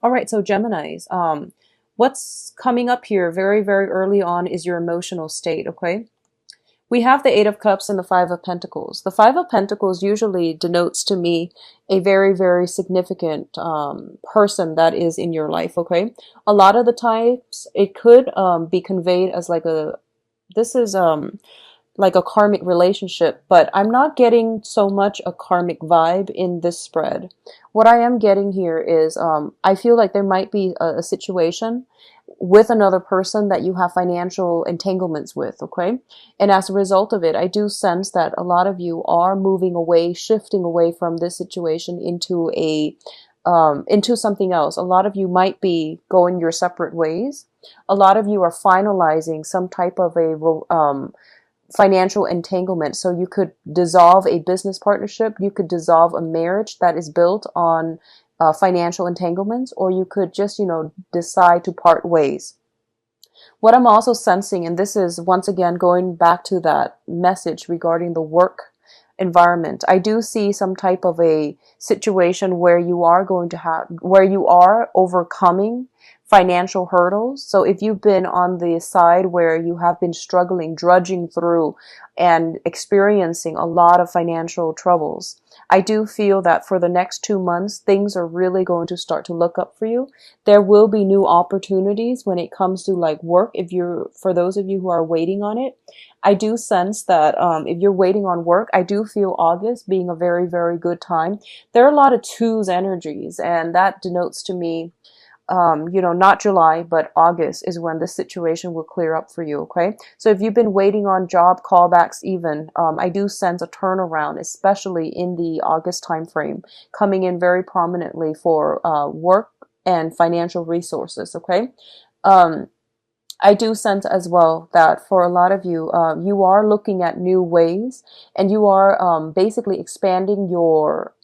All right, so Geminis, what's coming up here very, very early on is your emotional state, okay? We have the Eight of Cups and the Five of Pentacles. The Five of Pentacles usually denotes to me a very, very significant person that is in your life, okay? A lot of the times it could be conveyed as like this is like a karmic relationship, but I'm not getting so much a karmic vibe in this spread. What I am getting here is I feel like there might be a situation with another person that you have financial entanglements with, okay? And as a result of it, I do sense that a lot of you are moving away, shifting away from this situation into something else. A lot of you might be going your separate ways. A lot of you are finalizing some type of a financial entanglement. So you could dissolve a business partnership, you could dissolve a marriage that is built on financial entanglements, or you could just, decide to part ways. What I'm also sensing, and this is once again going back to that message regarding the work environment, I do see some type of a situation where where you are overcoming financial hurdles. So if you've been on the side where you have been struggling, drudging through and experiencing a lot of financial troubles, I do feel that for the next 2 months, things are really going to start to look up for you. There will be new opportunities when it comes to like work. For those of you who are waiting on it, I do sense that if you're waiting on work, I do feel August being a very, very good time. There are a lot of twos energies, and that denotes to me not July, but August is when this situation will clear up for you, okay? So if you've been waiting on job callbacks even, I do sense a turnaround, especially in the August timeframe, coming in very prominently for work and financial resources, okay? I do sense as well that for a lot of you, you are looking at new ways, and you are basically expanding your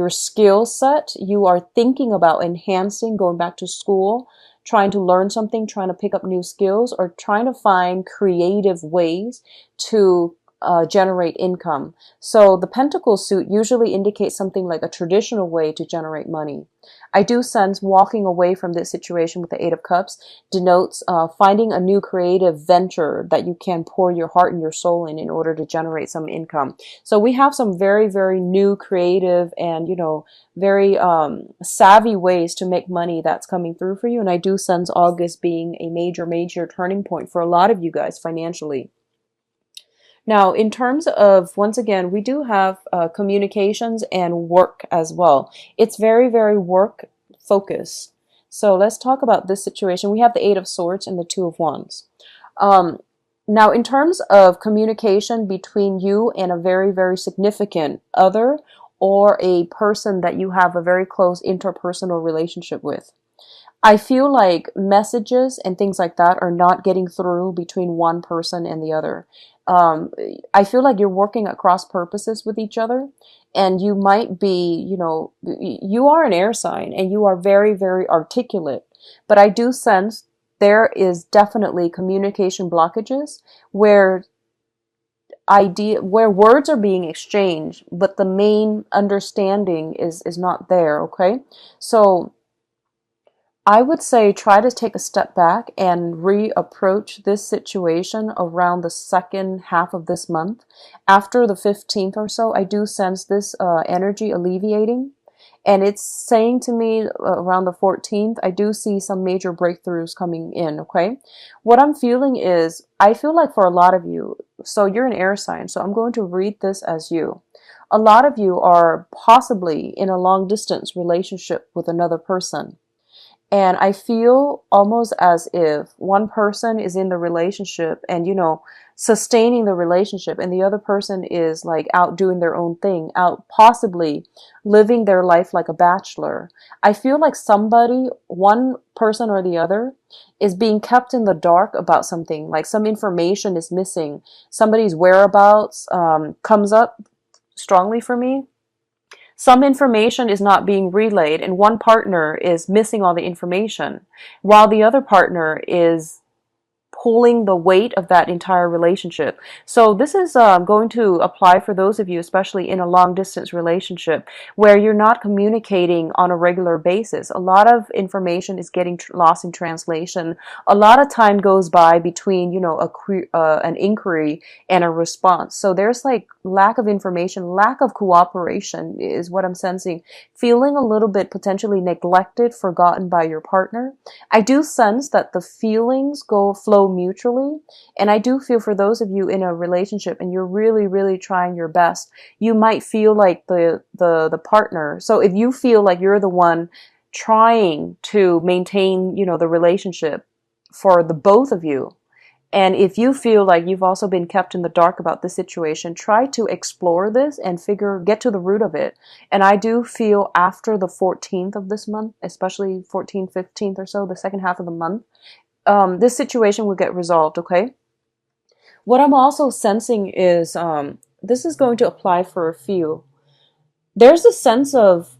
skill set. You are thinking about enhancing, going back to school, trying to learn something, trying to pick up new skills, or trying to find creative ways to generate income. So the pentacle suit usually indicates something like a traditional way to generate money. I do sense walking away from this situation with the Eight of Cups denotes finding a new creative venture that you can pour your heart and your soul in order to generate some income. So we have some very, very new, creative, and, very savvy ways to make money that's coming through for you. And I do sense August being a major, major turning point for a lot of you guys financially. Now, in terms of, once again, we do have communications and work as well. It's very, very work focused. So let's talk about this situation. We have the Eight of Swords and the Two of Wands. Now, in terms of communication between you and a very, very significant other, or a person that you have a very close interpersonal relationship with, I feel like messages and things like that are not getting through between one person and the other. I feel like you're working at cross purposes with each other, and you might be, you are an air sign and you are very, very articulate, but I do sense there is definitely communication blockages where where words are being exchanged, but the main understanding is not there. Okay. So I would say try to take a step back and reapproach this situation around the second half of this month. After the 15th or so, I do sense this energy alleviating. And it's saying to me around the 14th, I do see some major breakthroughs coming in, okay? What I'm feeling is, I feel like for a lot of you, so you're an air sign, so I'm going to read this as you. A lot of you are possibly in a long distance relationship with another person. And I feel almost as if one person is in the relationship and, sustaining the relationship, and the other person is like out doing their own thing, out possibly living their life like a bachelor. I feel like one person or the other, is being kept in the dark about something, like some information is missing. Somebody's whereabouts comes up strongly for me. Some information is not being relayed, and one partner is missing all the information, while the other partner is pulling the weight of that entire relationship. So this is going to apply for those of you, especially in a long distance relationship, where you're not communicating on a regular basis. A lot of information is getting lost in translation. A lot of time goes by between, an inquiry and a response. So there's like lack of information, lack of cooperation is what I'm sensing. Feeling a little bit potentially neglected, forgotten by your partner. I do sense that the feelings flow mutually, and I do feel for those of you in a relationship and you're really, really trying your best, you might feel like the partner. So if you feel like you're the one trying to maintain, the relationship for the both of you, and if you feel like you've also been kept in the dark about the situation, try to explore this and get to the root of it. And I do feel after the 14th of this month, especially 14th, 15th or so, the second half of the month, this situation will get resolved, okay? What I'm also sensing is, this is going to apply for a few. There's a sense of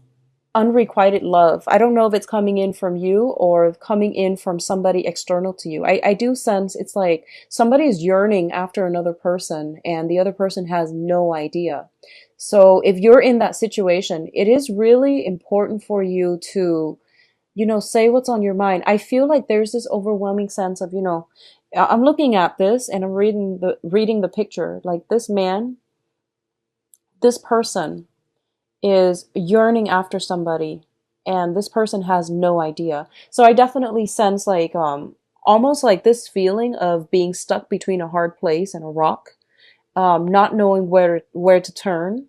unrequited love. I don't know if it's coming in from you or coming in from somebody external to you. I do sense it's like somebody is yearning after another person and the other person has no idea. So if you're in that situation, it is really important for you to, say what's on your mind. I feel like there's this overwhelming sense of, I'm looking at this and I'm reading the picture. Like this man, this person is yearning after somebody and this person has no idea. So I definitely sense like almost like this feeling of being stuck between a hard place and a rock, not knowing where to turn.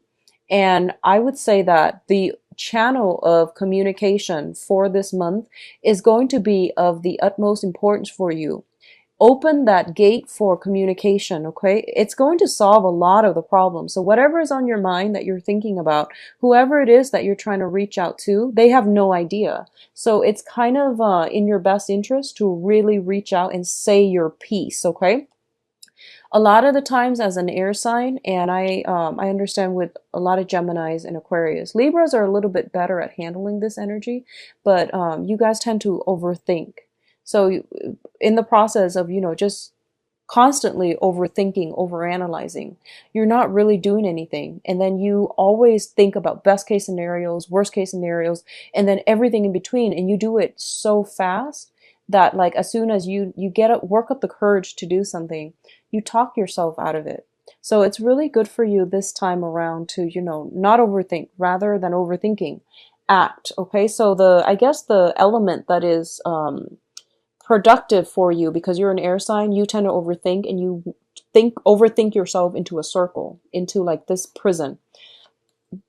And I would say that the channel of communication for this month is going to be of the utmost importance for you. Open that gate for communication, okay? It's going to solve a lot of the problems. So whatever is on your mind that you're thinking about, whoever it is that you're trying to reach out to, they have no idea. So it's kind of in your best interest to really reach out and say your piece, okay? A lot of the times as an air sign, and I understand with a lot of Geminis and Aquarius, Libras are a little bit better at handling this energy, but you guys tend to overthink. So in the process of, just constantly overthinking, overanalyzing, you're not really doing anything. And then you always think about best case scenarios, worst case scenarios, and then everything in between. And you do it so fast that like as soon as you work up the courage to do something, you talk yourself out of it. So it's really good for you this time around to, not overthink rather than overthinking. Act. Okay. So I guess the element that is, productive for you, because you're an air sign, you tend to overthink and you overthink yourself into a circle, into like this prison.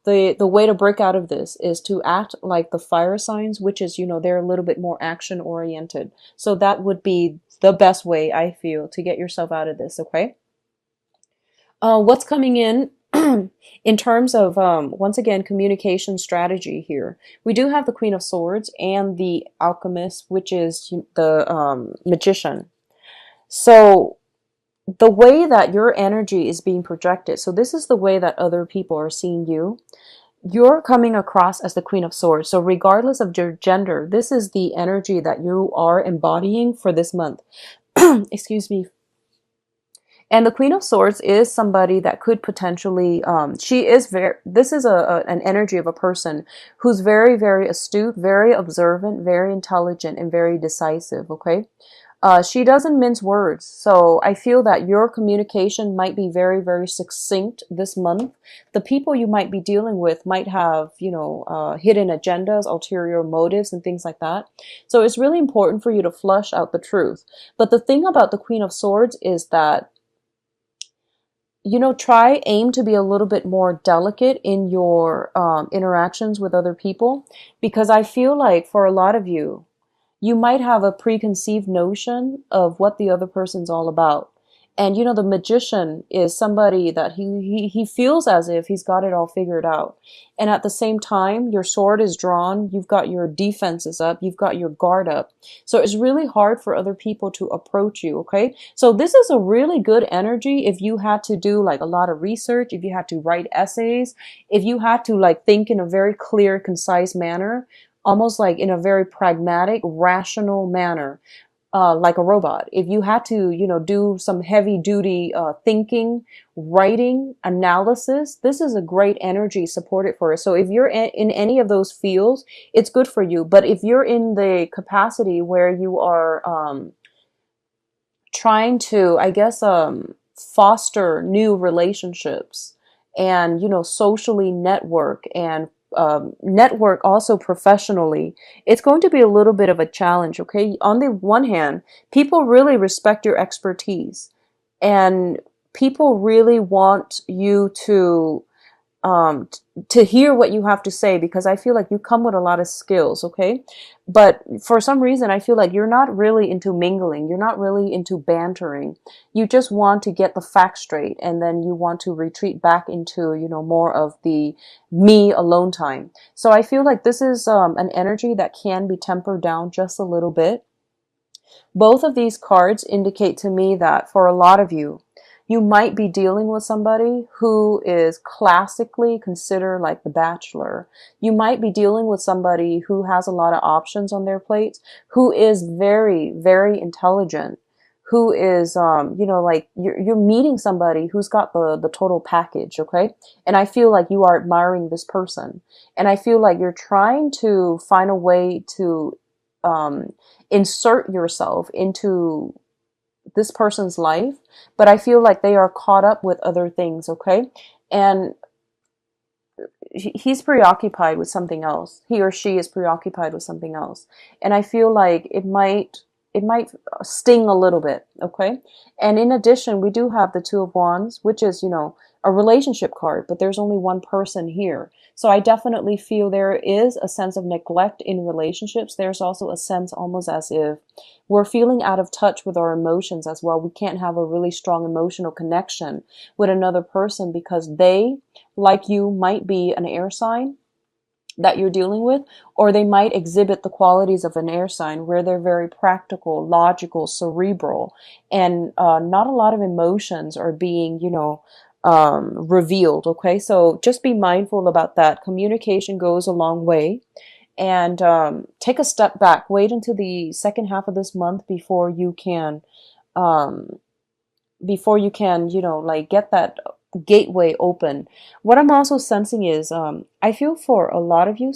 The way to break out of this is to act like the fire signs, which is, they're a little bit more action oriented. So that would be the best way, I feel, to get yourself out of this, okay? What's coming in in terms of, once again, communication strategy here, we do have the Queen of Swords and the Alchemist, which is the Magician. So the way that your energy is being projected, so this is the way that other people are seeing you. You're coming across as the Queen of Swords. So regardless of your gender, this is the energy that you are embodying for this month. Excuse me. And the Queen of Swords is somebody that could potentially, this is an energy of a person who's very, very astute, very observant, very intelligent, and very decisive, okay? She doesn't mince words. So I feel that your communication might be very, very succinct this month. The people you might be dealing with might have, hidden agendas, ulterior motives, and things like that. So it's really important for you to flush out the truth. But the thing about the Queen of Swords is that aim to be a little bit more delicate in your interactions with other people, because I feel like for a lot of you, you might have a preconceived notion of what the other person's all about. And the magician is somebody that he feels as if he's got it all figured out. And at the same time, your sword is drawn, you've got your defenses up, you've got your guard up. So it's really hard for other people to approach you, okay? So this is a really good energy if you had to do like a lot of research, if you had to write essays, if you had to like think in a very clear, concise manner, almost like in a very pragmatic, rational manner. like a robot. If you had to, do some heavy duty thinking, writing, analysis, this is a great energy supported for it. So if you're in any of those fields, it's good for you. But if you're in the capacity where you are trying to, I guess, foster new relationships and, socially network and network also professionally, it's going to be a little bit of a challenge, okay? On the one hand, people really respect your expertise and people really want you to hear what you have to say because I feel like you come with a lot of skills, okay? But for some reason, I feel like you're not really into mingling. You're not really into bantering. You just want to get the facts straight and then you want to retreat back into, more of the me alone time. So I feel like this is an energy that can be tempered down just a little bit. Both of these cards indicate to me that for a lot of you, you might be dealing with somebody who is classically considered like the bachelor. You might be dealing with somebody who has a lot of options on their plates, who is very, very intelligent, who is, like you're meeting somebody who's got the total package, okay? And I feel like you are admiring this person. And I feel like you're trying to find a way to insert yourself into this person's life, but I feel like they are caught up with other things, okay? And he's preoccupied with something else. He or she is preoccupied with something else. And I feel like it might sting a little bit, okay? And in addition, we do have the Two of Wands, which is, a relationship card, but there's only one person here. So I definitely feel there is a sense of neglect in relationships. There's also a sense almost as if we're feeling out of touch with our emotions as well. We can't have a really strong emotional connection with another person because they, like you, might be an air sign that you're dealing with, or they might exhibit the qualities of an air sign where they're very practical, logical, cerebral, and not a lot of emotions are being, revealed. Okay, so just be mindful about that. Communication goes a long way, and take a step back. Wait until the second half of this month um, before you can, like get that gateway open. What I'm also sensing is, I feel for a lot of you,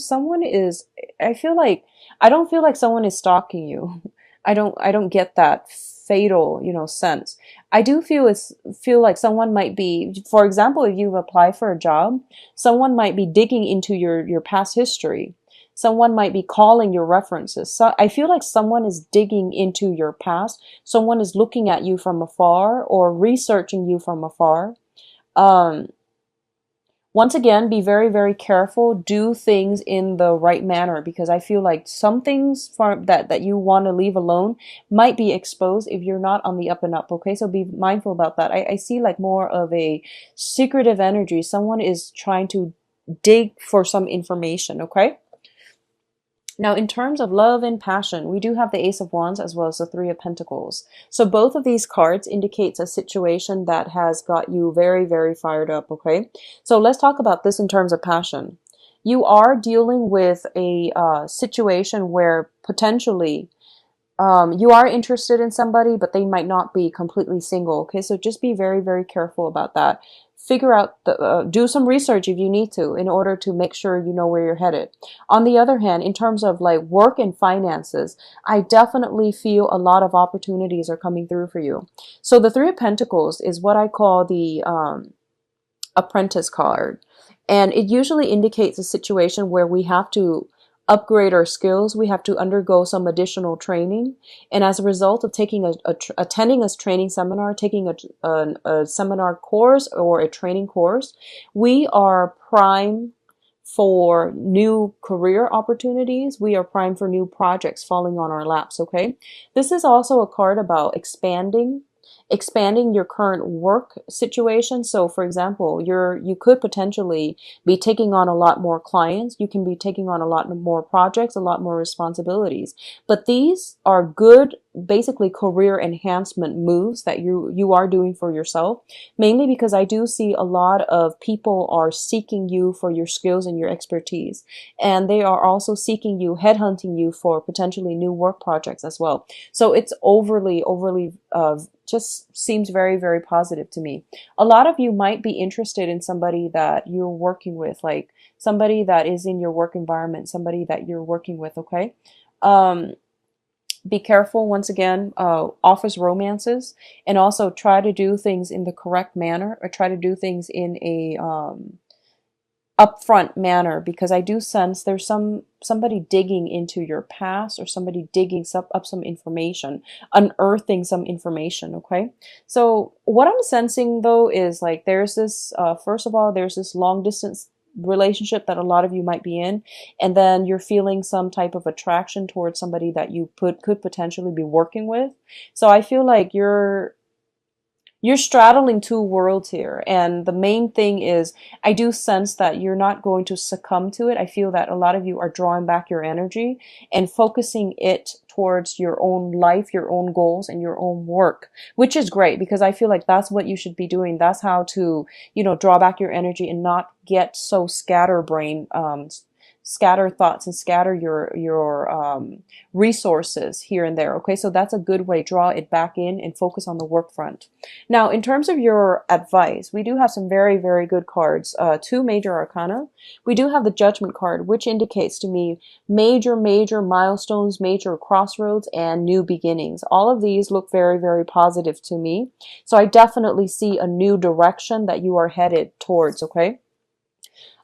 I feel like, I don't feel like someone is stalking you. I don't get that fatal, sense. I do feel like someone might be, for example, if you apply for a job, someone might be digging into your past history. Someone might be calling your references. So I feel like someone is digging into your past. Someone is looking at you from afar or researching you from afar. Um, Once again, be very, very careful. Do things in the right manner because I feel like some things that you want to leave alone might be exposed if you're not on the up and up. Okay, so be mindful about that. I see like more of a secretive energy. Someone is trying to dig for some information. Okay. Now, in terms of love and passion, we do have the Ace of Wands as well as the Three of Pentacles. So both of these cards indicates a situation that has got you very, very fired up, okay? So let's talk about this in terms of passion. You are dealing with a situation where potentially you are interested in somebody, but they might not be completely single, okay? So just be very, very careful about that. Figure out do some research if you need to in order to make sure you know where you're headed. On the other hand, in terms of like work and finances, I definitely feel a lot of opportunities are coming through for you. So the Three of Pentacles is what I call the apprentice card. And it usually indicates a situation where we have to upgrade our skills. We have to undergo some additional training. And as a result of attending a training seminar, taking a seminar course or a training course, we are prime for new career opportunities. We are primed for new projects falling on our laps, okay? This is also a card about expanding your current work situation. So for example, you could potentially be taking on a lot more clients. You can be taking on a lot more projects, a lot more responsibilities. But these are good basically career enhancement moves that you are doing for yourself, mainly because I do see a lot of people are seeking you for your skills and your expertise, and they are also seeking you, headhunting you for potentially new work projects as well. So it's overly just seems very, very positive to me. A lot of you might be interested in somebody that you're working with, like somebody that is in your work environment, somebody that you're working with, okay? Um, be careful, once again, offers romances, and also try to do things in the correct manner, or try to do things in a upfront manner, because I do sense there's somebody digging into your past, or somebody digging up some information, unearthing some information, okay? So what I'm sensing though is like there's this first of all, there's this long distance relationship that a lot of you might be in, and then you're feeling some type of attraction towards somebody that you could potentially be working with. So I feel like you're straddling two worlds here. And the main thing is, I do sense that you're not going to succumb to it. I feel that a lot of you are drawing back your energy and focusing it towards your own life, your own goals, and your own work, which is great, because I feel like that's what you should be doing. That's how to, draw back your energy and not get so scatterbrain, scatter thoughts and scatter your resources here and there. Okay, so that's a good way. Draw it back in and focus on the work front. Now, in terms of your advice, we do have some very, very good cards. Two major arcana. We do have the Judgment card, which indicates to me major, major milestones, major crossroads, and new beginnings. All of these look very, very positive to me. So I definitely see a new direction that you are headed towards, okay?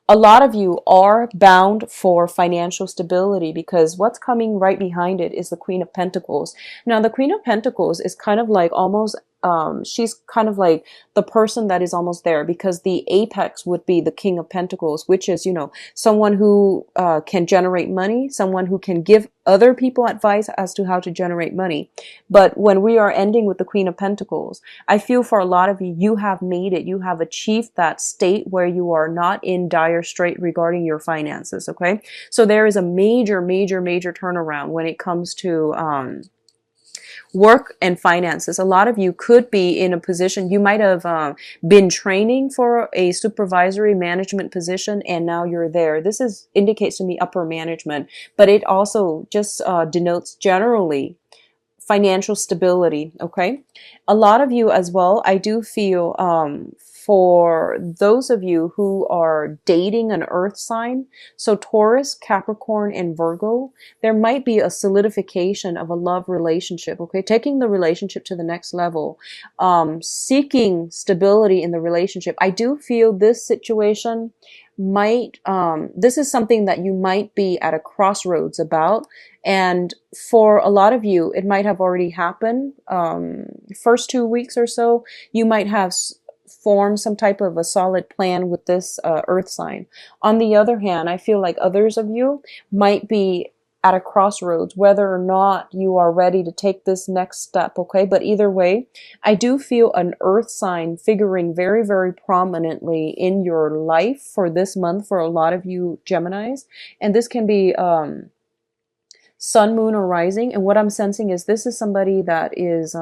A lot of you are bound for financial stability, because what's coming right behind it is the Queen of Pentacles. Now, the Queen of Pentacles is kind of like almost, she's kind of like the person that is almost there, because the apex would be the King of Pentacles, which is, someone who can generate money, someone who can give other people advice as to how to generate money. But when we are ending with the Queen of Pentacles, I feel for a lot of you, you have made it. You have achieved that state where you are not in dire strait regarding your finances, okay? So there is a major, major, major turnaround when it comes to work and finances. A lot of you could be in a position, you might have been training for a supervisory management position, and now you're there. This indicates to me upper management, but it also just denotes generally financial stability, okay? A lot of you as well, I do feel for those of you who are dating an earth sign, so Taurus, Capricorn, and Virgo, there might be a solidification of a love relationship, okay? Taking the relationship to the next level, seeking stability in the relationship. I do feel this situation might, this is something that you might be at a crossroads about. And for a lot of you, it might have already happened. First 2 weeks or so, you might have formed some type of a solid plan with this earth sign. On the other hand, I feel like others of you might be at a crossroads, whether or not you are ready to take this next step, okay? But either way, I do feel an earth sign figuring very, very prominently in your life for this month for a lot of you Geminis. And this can be sun, moon, or rising. And what I'm sensing is this is somebody that is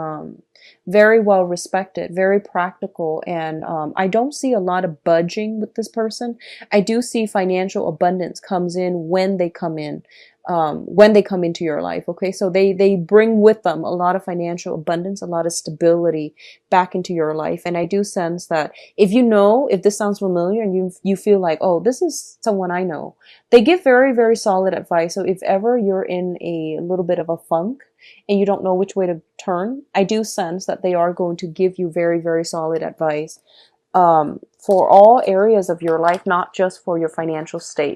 very well respected, very practical, and I don't see a lot of budging with this person. I do see financial abundance comes in when they come in. When they come into your life, okay? So they bring with them a lot of financial abundance, a lot of stability back into your life. And I do sense that if this sounds familiar and you feel like, oh, this is someone I know, they give very, very solid advice. So if ever you're in a little bit of a funk and you don't know which way to turn, I do sense that they are going to give you very, very solid advice for all areas of your life, not just for your financial state.